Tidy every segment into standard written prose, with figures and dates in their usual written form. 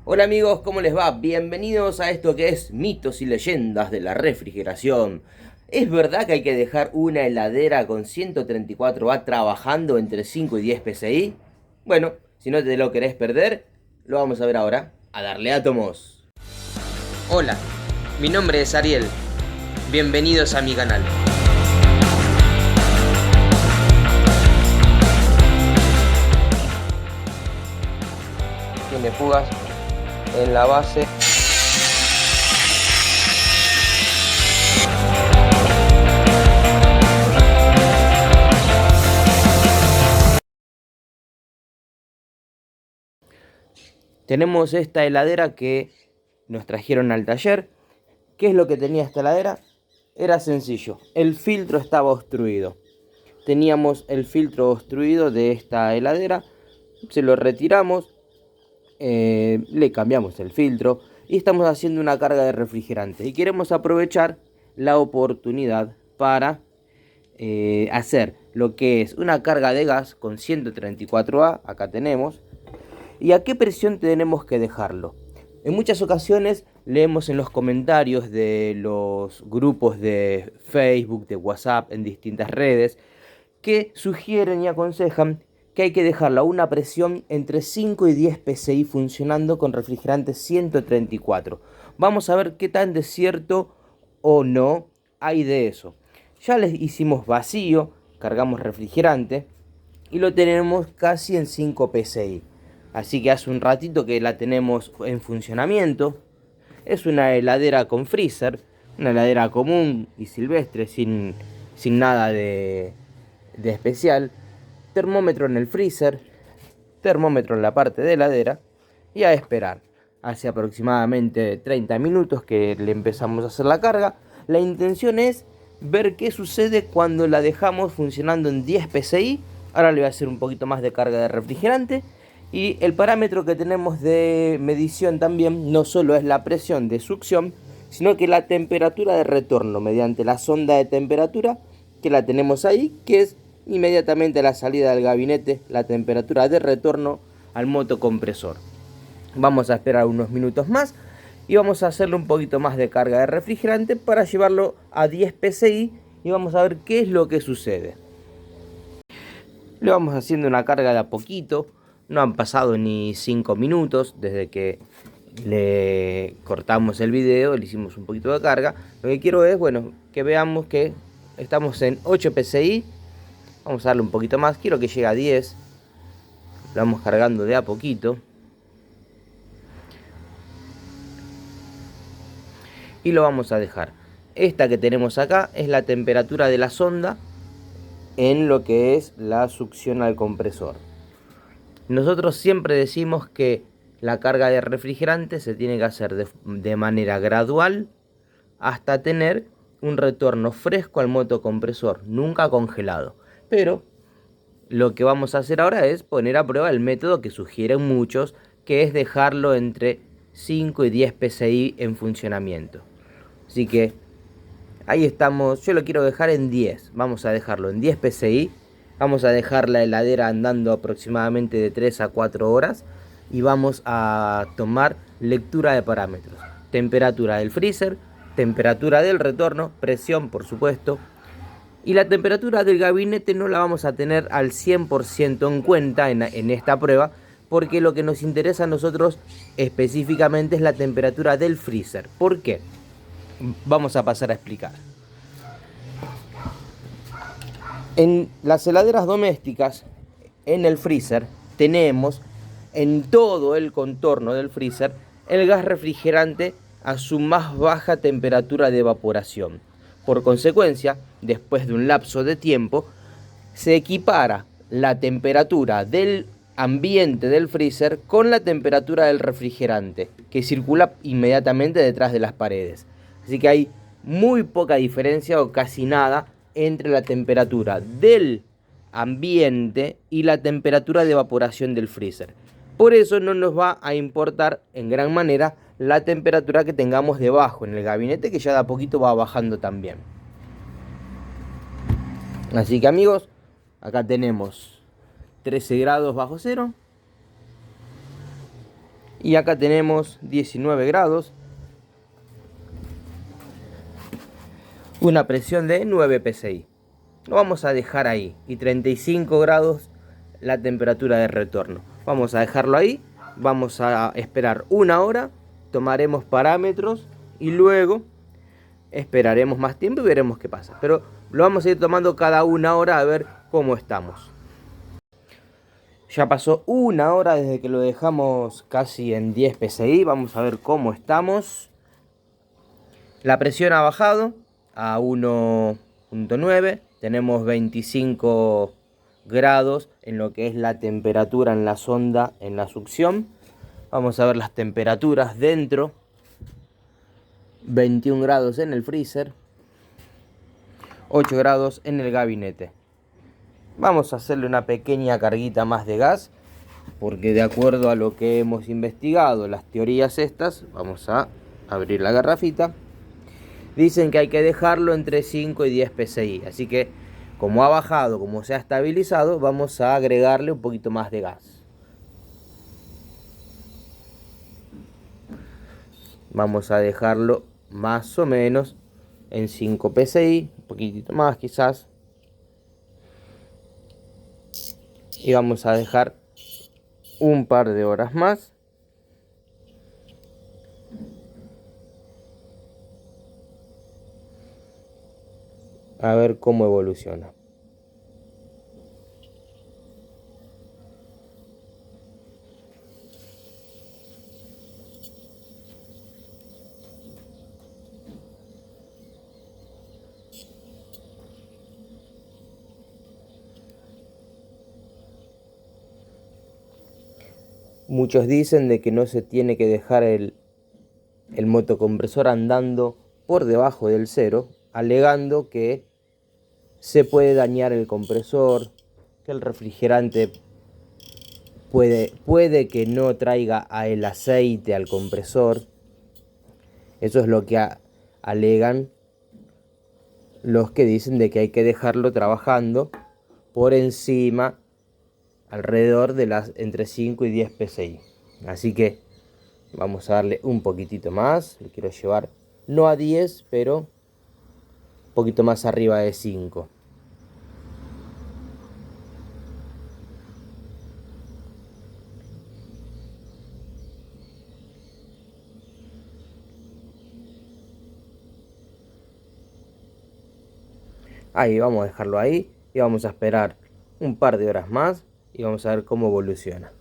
Hola amigos, ¿cómo les va? Bienvenidos a esto que es mitos y leyendas de la refrigeración. ¿Es verdad que hay que dejar una heladera con 134 W trabajando entre 5 y 10 PSI? Bueno, si no te lo querés perder, lo vamos a ver ahora. A darle átomos. Hola, mi nombre es Ariel. Bienvenidos a mi canal. Tiene fugas en la base. Tenemos esta heladera que nos trajeron al taller. ¿Qué es lo que tenía esta heladera? Era sencillo, el filtro estaba obstruido. Teníamos el filtro obstruido de esta heladera, se lo retiramos, le cambiamos el filtro y estamos haciendo una carga de refrigerante. Y queremos aprovechar la oportunidad para hacer lo que es una carga de gas con 134 W, acá tenemos. ¿Y a qué presión tenemos que dejarlo? En muchas ocasiones leemos en los comentarios de los grupos de Facebook, de WhatsApp, en distintas redes, que sugieren y aconsejan que hay que dejarla a una presión entre 5 y 10 PSI funcionando con refrigerante 134. Vamos a ver qué tan de cierto o no hay de eso. Ya les hicimos vacío, cargamos refrigerante y lo tenemos casi en 5 PSI. Así que hace un ratito que la tenemos en funcionamiento. Es una heladera con freezer, una heladera común y silvestre, sin nada de especial. Termómetro en el freezer, termómetro en la parte de heladera y a esperar. Hace aproximadamente 30 minutos que le empezamos a hacer la carga. La intención es ver qué sucede cuando la dejamos funcionando en 10 PSI. Ahora le voy a hacer un poquito más de carga de refrigerante. Y el parámetro que tenemos de medición también no solo es la presión de succión, sino que la temperatura de retorno mediante la sonda de temperatura que la tenemos ahí, que es inmediatamente a la salida del gabinete, la temperatura de retorno al motocompresor. Vamos a esperar unos minutos más y vamos a hacerle un poquito más de carga de refrigerante para llevarlo a 10 PSI y vamos a ver qué es lo que sucede. Le vamos haciendo una carga de a poquito. No han pasado ni 5 minutos desde que le cortamos el video, le hicimos un poquito de carga. Lo que quiero es, bueno, que veamos que estamos en 8 PSI. Vamos a darle un poquito más, quiero que llegue a 10. Lo vamos cargando de a poquito. Y lo vamos a dejar. Esta que tenemos acá es la temperatura de la sonda en lo que es la succión al compresor. Nosotros siempre decimos que la carga de refrigerante se tiene que hacer de manera gradual hasta tener un retorno fresco al motocompresor, nunca congelado. Pero lo que vamos a hacer ahora es poner a prueba el método que sugieren muchos, que es dejarlo entre 5 y 10 PSI en funcionamiento. Así que ahí estamos, yo lo quiero dejar en 10, vamos a dejarlo en 10 PSI. Vamos a dejar la heladera andando aproximadamente de 3 a 4 horas y vamos a tomar lectura de parámetros. Temperatura del freezer, temperatura del retorno, presión por supuesto. Y la temperatura del gabinete no la vamos a tener al 100% en cuenta en esta prueba, porque lo que nos interesa a nosotros específicamente es la temperatura del freezer. ¿Por qué? Vamos a pasar a explicar. En las heladeras domésticas, en el freezer, tenemos en todo el contorno del freezer el gas refrigerante a su más baja temperatura de evaporación. Por consecuencia, después de un lapso de tiempo, se equipara la temperatura del ambiente del freezer con la temperatura del refrigerante, que circula inmediatamente detrás de las paredes. Así que hay muy poca diferencia o casi nada entre la temperatura del ambiente y la temperatura de evaporación del freezer. Por eso no nos va a importar en gran manera la temperatura que tengamos debajo en el gabinete, que ya de a poquito va bajando también. Así que amigos, acá tenemos 13 grados bajo cero Y acá tenemos 19 grados. Una presión de 9 psi. Lo vamos a dejar ahí. Y 35 grados la temperatura de retorno. Vamos a dejarlo ahí. Vamos a esperar una hora. Tomaremos parámetros. Y luego esperaremos más tiempo y veremos qué pasa. Pero lo vamos a ir tomando cada una hora a ver cómo estamos. Ya pasó una hora desde que lo dejamos casi en 10 psi. Vamos a ver cómo estamos. La presión ha bajado a 1.9. Tenemos 25 grados en lo que es la temperatura en la sonda, en la succión. Vamos a ver las temperaturas dentro. 21 grados en el freezer. 8 grados en el gabinete. Vamos a hacerle una pequeña carguita más de gas, porque de acuerdo a lo que hemos investigado, las teorías estas, vamos a abrir la garrafita, dicen que hay que dejarlo entre 5 y 10 psi. Así que como ha bajado, como se ha estabilizado, vamos a agregarle un poquito más de gas. Vamos a dejarlo más o menos en 5 psi, un poquitito más quizás. Y vamos a dejar un par de horas más. A ver cómo evoluciona. Muchos dicen de que no se tiene que dejar el motocompresor andando por debajo del cero, alegando que se puede dañar el compresor, que el refrigerante puede que no traiga el aceite al compresor. Eso es lo que alegan los que dicen de que hay que dejarlo trabajando por encima, alrededor de las entre 5 y 10 psi. Así que vamos a darle un poquitito más. Le quiero llevar no a 10, pero un poquito más arriba de 5. Ahí vamos a dejarlo ahí y vamos a esperar un par de horas más y vamos a ver cómo evoluciona.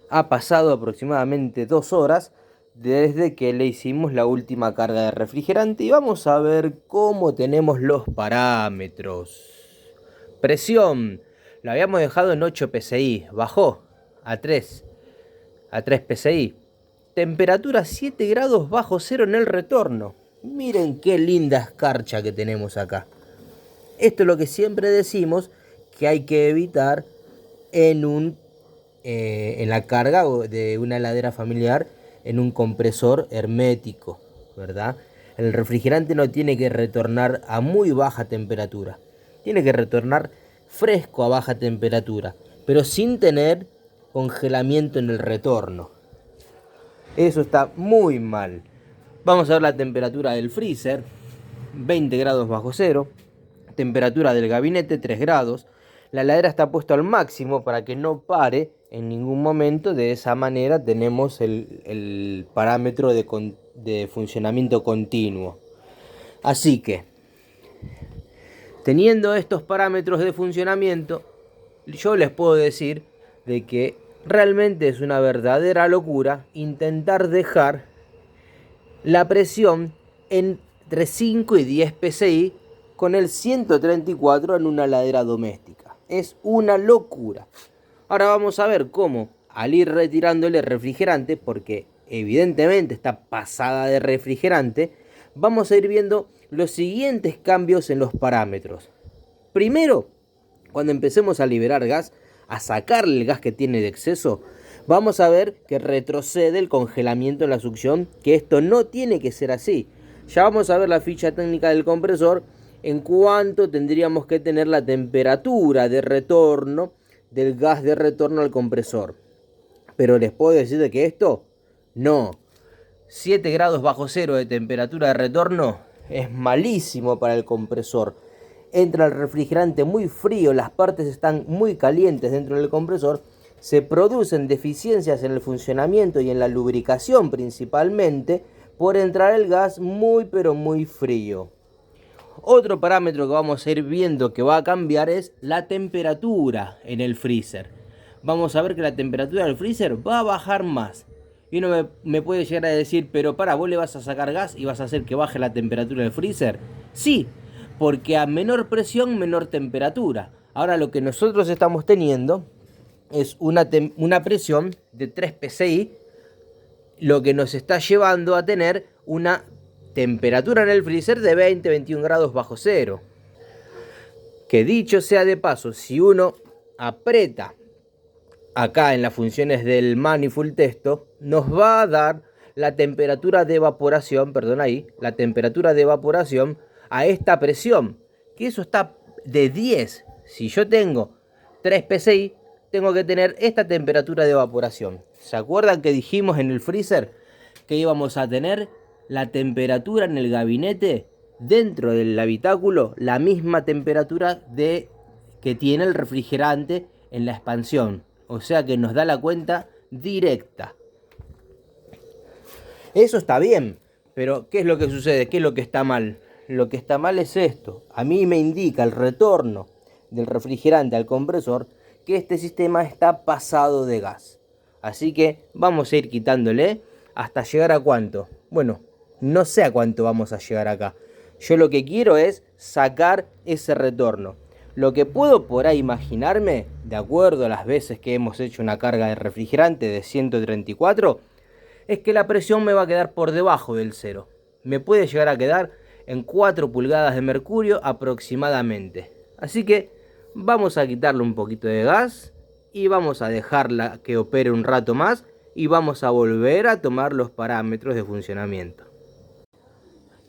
Ha pasado aproximadamente 2 horas desde que le hicimos la última carga de refrigerante y vamos a ver cómo tenemos los parámetros. Presión, la habíamos dejado en 8 psi, bajó a 3 psi. Temperatura 7 grados bajo cero en el retorno. Miren qué linda escarcha que tenemos acá. Esto es lo que siempre decimos que hay que evitar en la carga de una heladera familiar, en un compresor hermético, ¿verdad? El refrigerante no tiene que retornar a muy baja temperatura. Tiene que retornar fresco a baja temperatura, pero sin tener congelamiento en el retorno. Eso está muy mal. Vamos a ver la temperatura del freezer, 20 grados bajo cero. Temperatura del gabinete, 3 grados. La heladera está puesta al máximo para que no pare en ningún momento. De esa manera tenemos el parámetro de funcionamiento continuo. Así que, teniendo estos parámetros de funcionamiento, yo les puedo decir de que realmente es una verdadera locura intentar dejar la presión entre 5 y 10 psi con el 134 en una heladera doméstica. Es una locura. Ahora vamos a ver cómo, al ir retirándole el refrigerante, porque evidentemente está pasada de refrigerante, vamos a ir viendo los siguientes cambios en los parámetros. Primero, cuando empecemos a liberar gas, a sacarle el gas que tiene de exceso, vamos a ver que retrocede el congelamiento en la succión, que esto no tiene que ser así. Ya vamos a ver la ficha técnica del compresor, en cuánto tendríamos que tener la temperatura de retorno del gas de retorno al compresor. Pero les puedo decir de que esto no. 7 grados bajo cero de temperatura de retorno es malísimo para el compresor. Entra el refrigerante muy frío, las partes están muy calientes dentro del compresor, se producen deficiencias en el funcionamiento y en la lubricación principalmente por entrar el gas muy pero muy frío. Otro parámetro que vamos a ir viendo que va a cambiar es la temperatura en el freezer. Vamos a ver que la temperatura del freezer va a bajar más. Y uno me puede llegar a decir, pero para, ¿vos le vas a sacar gas y vas a hacer que baje la temperatura del freezer? Sí, porque a menor presión, menor temperatura. Ahora lo que nosotros estamos teniendo es una presión de 3 psi, lo que nos está llevando a tener una temperatura en el freezer de 20-21 grados bajo cero. Que dicho sea de paso, si uno aprieta acá en las funciones del manifold texto, nos va a dar la temperatura de evaporación, la temperatura de evaporación a esta presión, que eso está de 10. Si yo tengo 3 psi, tengo que tener esta temperatura de evaporación. ¿Se acuerdan que dijimos en el freezer que íbamos a tener la temperatura en el gabinete dentro del habitáculo, la misma temperatura que tiene el refrigerante en la expansión? O sea que nos da la cuenta directa. Eso está bien, pero ¿qué es lo que sucede? ¿Qué es lo que está mal? Lo que está mal es esto. A mí me indica el retorno del refrigerante al compresor que este sistema está pasado de gas. Así que vamos a ir quitándole hasta llegar a ¿cuánto? Bueno, no sé a cuánto vamos a llegar acá. Yo lo que quiero es sacar ese retorno. Lo que puedo por ahí imaginarme, de acuerdo a las veces que hemos hecho una carga de refrigerante de 134, es que la presión me va a quedar por debajo del cero. Me puede llegar a quedar en 4 pulgadas de mercurio aproximadamente. Así que vamos a quitarle un poquito de gas y vamos a dejarla que opere un rato más y vamos a volver a tomar los parámetros de funcionamiento.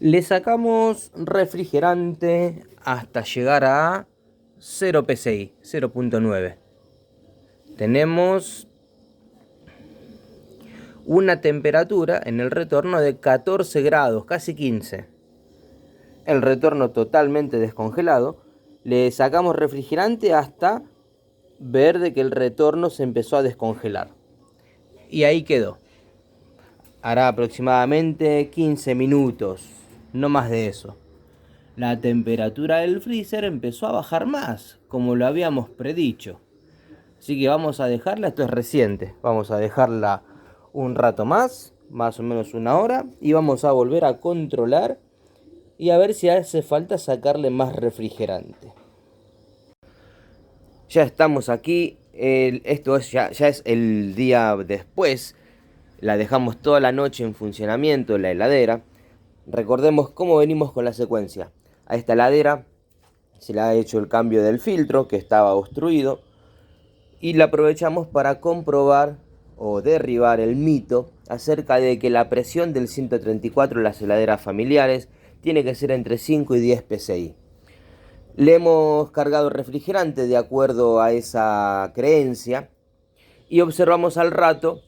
Le sacamos refrigerante hasta llegar a 0 psi, 0.9. Tenemos una temperatura en el retorno de 14 grados, casi 15. El retorno totalmente descongelado. Le sacamos refrigerante hasta ver de que el retorno se empezó a descongelar. Y ahí quedó. Hará aproximadamente 15 minutos, no más de eso. La temperatura del freezer empezó a bajar más, como lo habíamos predicho. Así que vamos a dejarla, esto es reciente, vamos a dejarla un rato más o menos una hora, y vamos a volver a controlar y a ver si hace falta sacarle más refrigerante. Ya estamos aquí, esto es, ya es el día después, la dejamos toda la noche en funcionamiento, la heladera. Recordemos cómo venimos con la secuencia. A esta heladera se le ha hecho el cambio del filtro que estaba obstruido y la aprovechamos para comprobar o derribar el mito acerca de que la presión del 134 en las heladeras familiares tiene que ser entre 5 y 10 psi. Le hemos cargado refrigerante de acuerdo a esa creencia y observamos al rato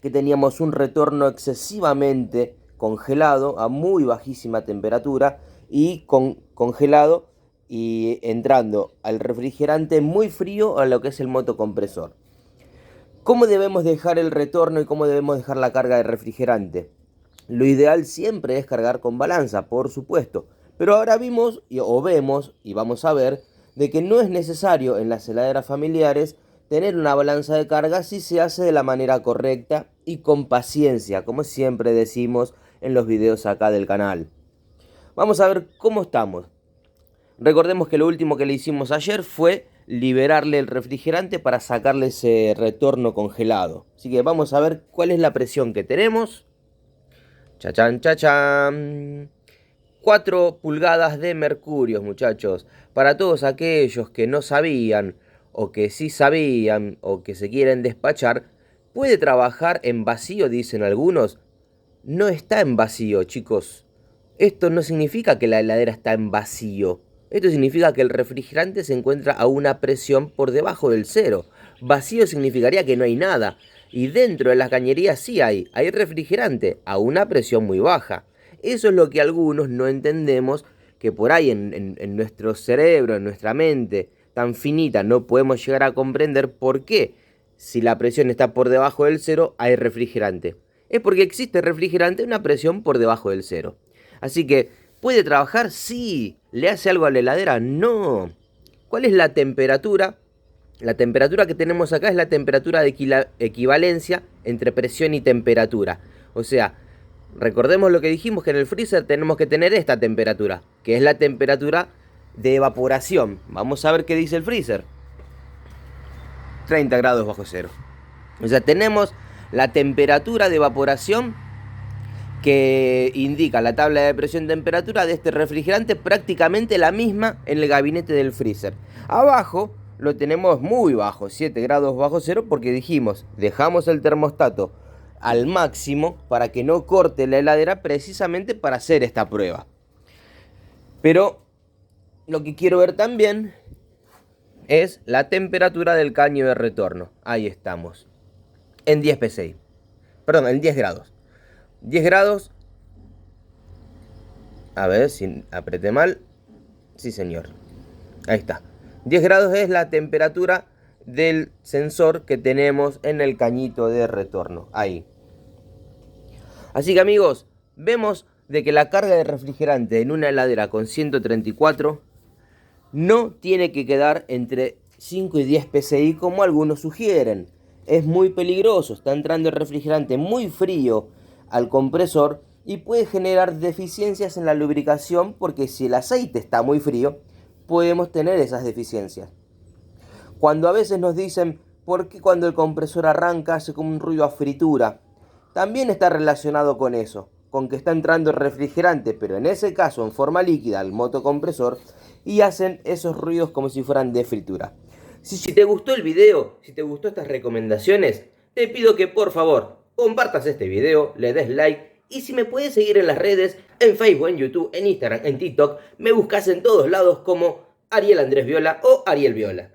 que teníamos un retorno excesivamente congelado a muy bajísima temperatura y congelado y entrando al refrigerante muy frío a lo que es el motocompresor. ¿Cómo debemos dejar el retorno y cómo debemos dejar la carga de refrigerante? Lo ideal siempre es cargar con balanza, por supuesto, pero ahora vemos y vamos a ver de que no es necesario en las heladeras familiares tener una balanza de carga si se hace de la manera correcta y con paciencia, como siempre decimos en los videos acá del canal. Vamos a ver cómo estamos. Recordemos que lo último que le hicimos ayer fue liberarle el refrigerante para sacarle ese retorno congelado. Así que vamos a ver cuál es la presión que tenemos. Chachán, chachán. 4 pulgadas de mercurio, muchachos. Para todos aquellos que no sabían, o que sí sabían, o que se quieren despachar, puede trabajar en vacío, dicen algunos. No está en vacío, chicos. Esto no significa que la heladera está en vacío. Esto significa que el refrigerante se encuentra a una presión por debajo del cero. Vacío significaría que no hay nada. Y dentro de las cañerías sí hay refrigerante a una presión muy baja. Eso es lo que algunos no entendemos, que por ahí en nuestro cerebro, en nuestra mente tan finita, no podemos llegar a comprender por qué, si la presión está por debajo del cero, hay refrigerante. Es porque existe refrigerante a una presión por debajo del cero. Así que, ¿puede trabajar? Sí. ¿Le hace algo a la heladera? No. ¿Cuál es la temperatura? La temperatura que tenemos acá es la temperatura de equivalencia entre presión y temperatura. O sea, recordemos lo que dijimos, que en el freezer tenemos que tener esta temperatura, que es la temperatura de evaporación. Vamos a ver qué dice el freezer. 30 grados bajo cero. O sea, tenemos la temperatura de evaporación que indica la tabla de presión-temperatura de este refrigerante, prácticamente la misma en el gabinete del freezer. Abajo lo tenemos muy bajo, 7 grados bajo cero, porque dijimos, dejamos el termostato al máximo para que no corte la heladera, precisamente para hacer esta prueba. Pero lo que quiero ver también es la temperatura del caño de retorno. Ahí estamos, en 10 psi. Perdón, en 10 grados. 10 grados. A ver si apreté mal. Sí, señor. Ahí está. 10 grados es la temperatura del sensor que tenemos en el cañito de retorno. Ahí. Así que, amigos, vemos de que la carga de refrigerante en una heladera con 134 no tiene que quedar entre 5 y 10 psi como algunos sugieren. Es muy peligroso. Está entrando el refrigerante muy frío al compresor y puede generar deficiencias en la lubricación, porque si el aceite está muy frío, podemos tener esas deficiencias. Cuando a veces nos dicen, ¿por qué cuando el compresor arranca hace como un ruido a fritura? También está relacionado con eso, con que está entrando el refrigerante, pero en ese caso en forma líquida al motocompresor, y hacen esos ruidos como si fueran de fritura. Si te gustó el video, si te gustó estas recomendaciones, te pido que por favor compartas este video, le des like, y si me puedes seguir en las redes, en Facebook, en YouTube, en Instagram, en TikTok, me buscas en todos lados como Ariel Andrés Viola o Ariel Viola.